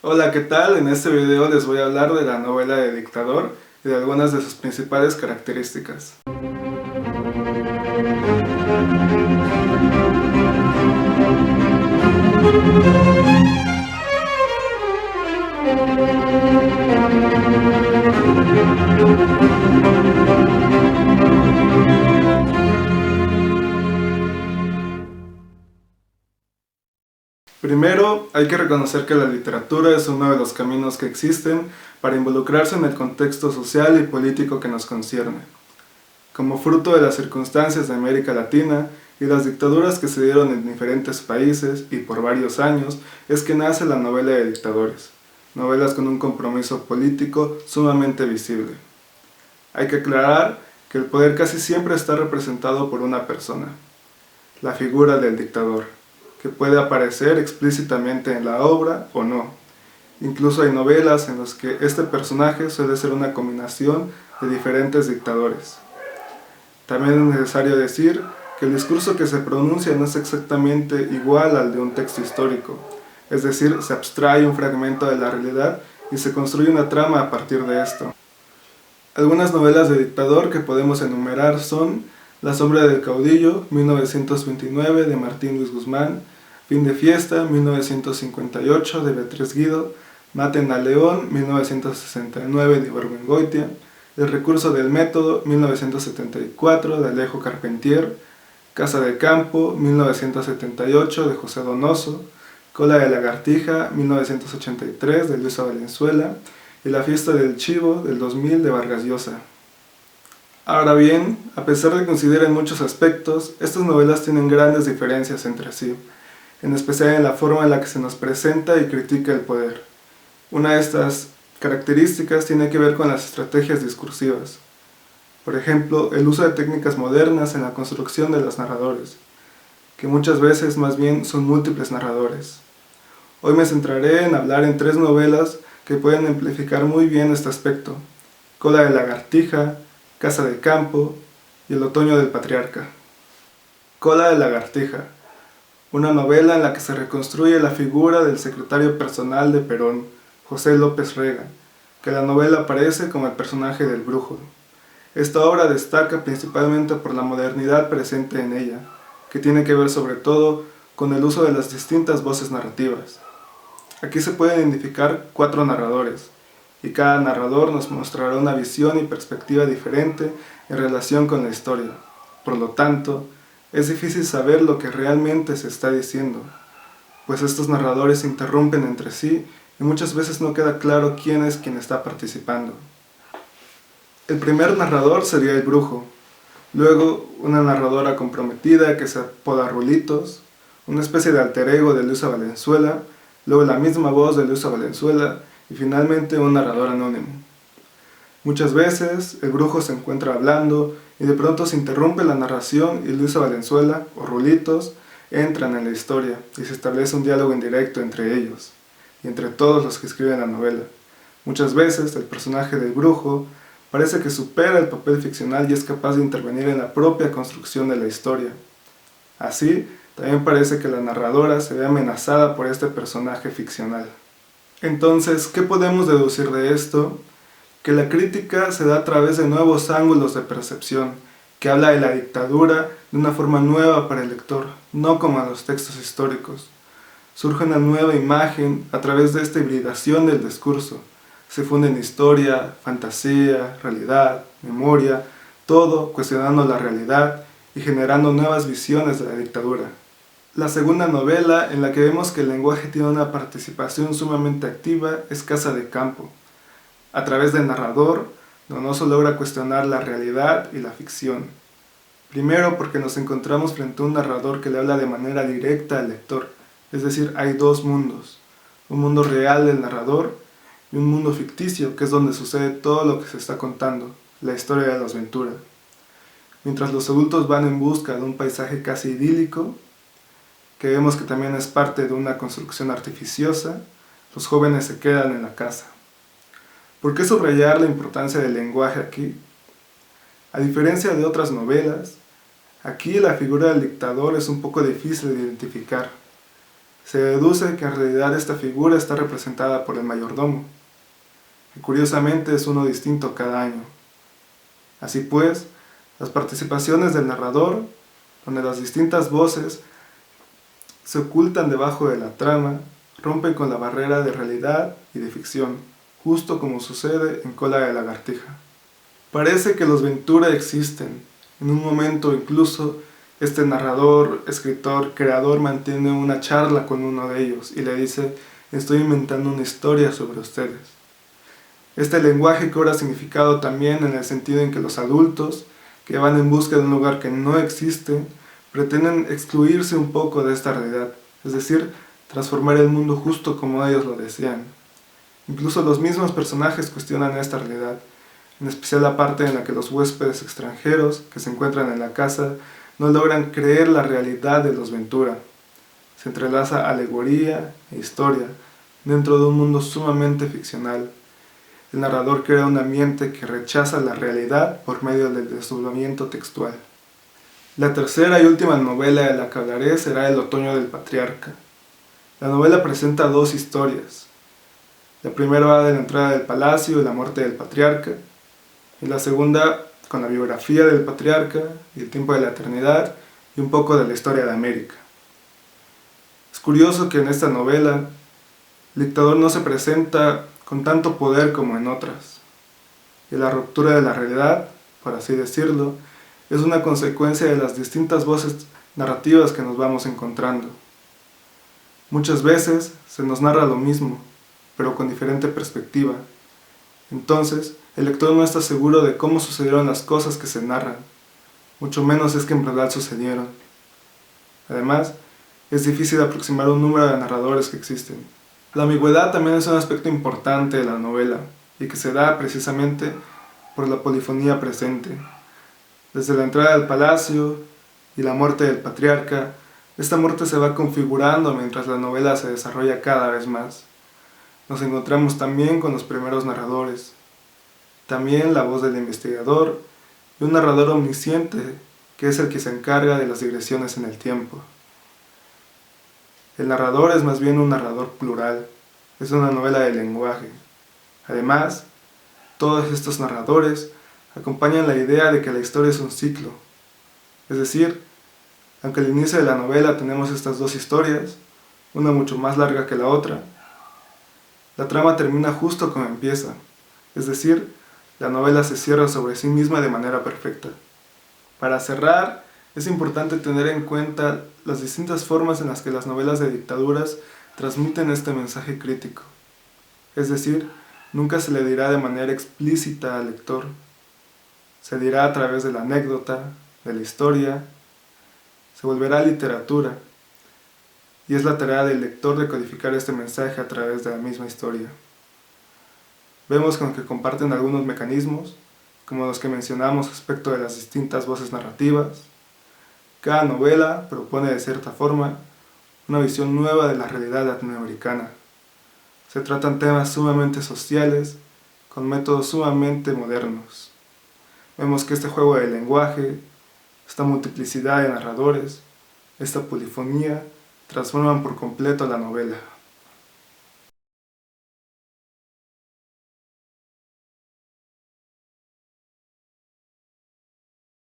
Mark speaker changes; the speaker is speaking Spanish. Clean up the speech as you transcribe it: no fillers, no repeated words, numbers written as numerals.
Speaker 1: Hola, ¿qué tal? En este video les voy a hablar de la novela de Dictador y de algunas de sus principales características. Primero, hay que reconocer que la literatura es uno de los caminos que existen para involucrarse en el contexto social y político que nos concierne. Como fruto de las circunstancias de América Latina y las dictaduras que se dieron en diferentes países y por varios años, es que nace la novela de dictadores, novelas con un compromiso político sumamente visible. Hay que aclarar que el poder casi siempre está representado por una persona, la figura del dictador, que puede aparecer explícitamente en la obra o no. Incluso hay novelas en las que este personaje suele ser una combinación de diferentes dictadores. También es necesario decir que el discurso que se pronuncia no es exactamente igual al de un texto histórico, es decir, se abstrae un fragmento de la realidad y se construye una trama a partir de esto. Algunas novelas de dictador que podemos enumerar son La sombra del caudillo, 1929, de Martín Luis Guzmán, Fin de fiesta, 1958, de Beatriz Guido, Maten a León, 1969, de Ibargüengoitia, El recurso del método, 1974, de Alejo Carpentier, Casa de campo, 1978, de José Donoso, Cola de lagartija, 1983, de Luisa Valenzuela, y La fiesta del chivo, del 2000, de Vargas Llosa. Ahora bien, a pesar de coincidir en muchos aspectos, estas novelas tienen grandes diferencias entre sí, en especial en la forma en la que se nos presenta y critica el poder. Una de estas características tiene que ver con las estrategias discursivas. Por ejemplo, el uso de técnicas modernas en la construcción de los narradores, que muchas veces más bien son múltiples narradores. Hoy me centraré en hablar en tres novelas que pueden amplificar muy bien este aspecto: Cola de lagartija, Casa de campo y El otoño del patriarca. Cola de lagartija, una novela en la que se reconstruye la figura del secretario personal de Perón, José López Rega, que en la novela aparece como el personaje del brujo. Esta obra destaca principalmente por la modernidad presente en ella, que tiene que ver sobre todo con el uso de las distintas voces narrativas. Aquí se pueden identificar 4 narradores, y cada narrador nos mostrará una visión y perspectiva diferente en relación con la historia. Por lo tanto, es difícil saber lo que realmente se está diciendo, pues estos narradores se interrumpen entre sí y muchas veces no queda claro quién es quien está participando. El primer narrador sería el brujo, luego una narradora comprometida que se apoda Rulitos, una especie de alter ego de Luisa Valenzuela, luego la misma voz de Luisa Valenzuela y finalmente un narrador anónimo. Muchas veces el brujo se encuentra hablando y de pronto se interrumpe la narración y Luisa Valenzuela o Rulitos entran en la historia y se establece un diálogo indirecto entre ellos y entre todos los que escriben la novela. Muchas veces el personaje del brujo parece que supera el papel ficcional y es capaz de intervenir en la propia construcción de la historia. Así, también parece que la narradora se ve amenazada por este personaje ficcional. Entonces, ¿qué podemos deducir de esto? Que la crítica se da a través de nuevos ángulos de percepción, que habla de la dictadura de una forma nueva para el lector, no como en los textos históricos. Surge una nueva imagen a través de esta hibridación del discurso. Se funden historia, fantasía, realidad, memoria, todo cuestionando la realidad y generando nuevas visiones de la dictadura. La segunda novela, en la que vemos que el lenguaje tiene una participación sumamente activa, es Casa de campo. A través del narrador, Donoso logra cuestionar la realidad y la ficción. Primero porque nos encontramos frente a un narrador que le habla de manera directa al lector, es decir, hay dos mundos, un mundo real del narrador y un mundo ficticio, que es donde sucede todo lo que se está contando, la historia de la aventura. Mientras los adultos van en busca de un paisaje casi idílico, que vemos que también es parte de una construcción artificiosa, los jóvenes se quedan en la casa. ¿Por qué subrayar la importancia del lenguaje aquí? A diferencia de otras novelas, aquí la figura del dictador es un poco difícil de identificar. Se deduce que en realidad esta figura está representada por el mayordomo, que curiosamente es uno distinto cada año. Así pues, las participaciones del narrador, donde las distintas voces se ocultan debajo de la trama, rompen con la barrera de realidad y de ficción, justo como sucede en Cola de Lagartija. Parece que los Ventura existen. En un momento incluso, este narrador, escritor, creador mantiene una charla con uno de ellos y le dice: estoy inventando una historia sobre ustedes. Este lenguaje cobra significado también en el sentido en que los adultos, que van en busca de un lugar que no existe, pretenden excluirse un poco de esta realidad, es decir, transformar el mundo justo como ellos lo desean. Incluso los mismos personajes cuestionan esta realidad, en especial la parte en la que los huéspedes extranjeros que se encuentran en la casa no logran creer la realidad de los Ventura. Se entrelaza alegoría e historia dentro de un mundo sumamente ficcional. El narrador crea un ambiente que rechaza la realidad por medio del desdoblamiento textual. La tercera y última novela de la que hablaré será El otoño del patriarca. La novela presenta dos historias. La primera va de la entrada del palacio y la muerte del patriarca, y la segunda con la biografía del patriarca y el tiempo de la eternidad y un poco de la historia de América. Es curioso que en esta novela el dictador no se presenta con tanto poder como en otras, y la ruptura de la realidad, por así decirlo, es una consecuencia de las distintas voces narrativas que nos vamos encontrando. Muchas veces se nos narra lo mismo, pero con diferente perspectiva. Entonces, el lector no está seguro de cómo sucedieron las cosas que se narran, mucho menos es que en verdad sucedieron. Además, es difícil aproximar un número de narradores que existen. La ambigüedad también es un aspecto importante de la novela, y que se da precisamente por la polifonía presente. Desde la entrada del palacio y la muerte del patriarca, esta muerte se va configurando mientras la novela se desarrolla cada vez más. Nos encontramos también con los primeros narradores, también la voz del investigador y un narrador omnisciente que es el que se encarga de las digresiones en el tiempo. El narrador es más bien un narrador plural, es una novela de lenguaje. Además, todos estos narradores acompañan la idea de que la historia es un ciclo. Es decir, aunque al inicio de la novela tenemos estas dos historias, una mucho más larga que la otra, la trama termina justo como empieza, es decir, la novela se cierra sobre sí misma de manera perfecta. Para cerrar, es importante tener en cuenta las distintas formas en las que las novelas de dictaduras transmiten este mensaje crítico. Es decir, nunca se le dirá de manera explícita al lector. Se dirá a través de la anécdota, de la historia, se volverá literatura, y es la tarea del lector decodificar este mensaje a través de la misma historia. Vemos con que comparten algunos mecanismos, como los que mencionamos respecto de las distintas voces narrativas. Cada novela propone de cierta forma una visión nueva de la realidad latinoamericana. Se tratan temas sumamente sociales, con métodos sumamente modernos. Vemos que este juego de lenguaje, esta multiplicidad de narradores, esta polifonía, transforman por completo la novela.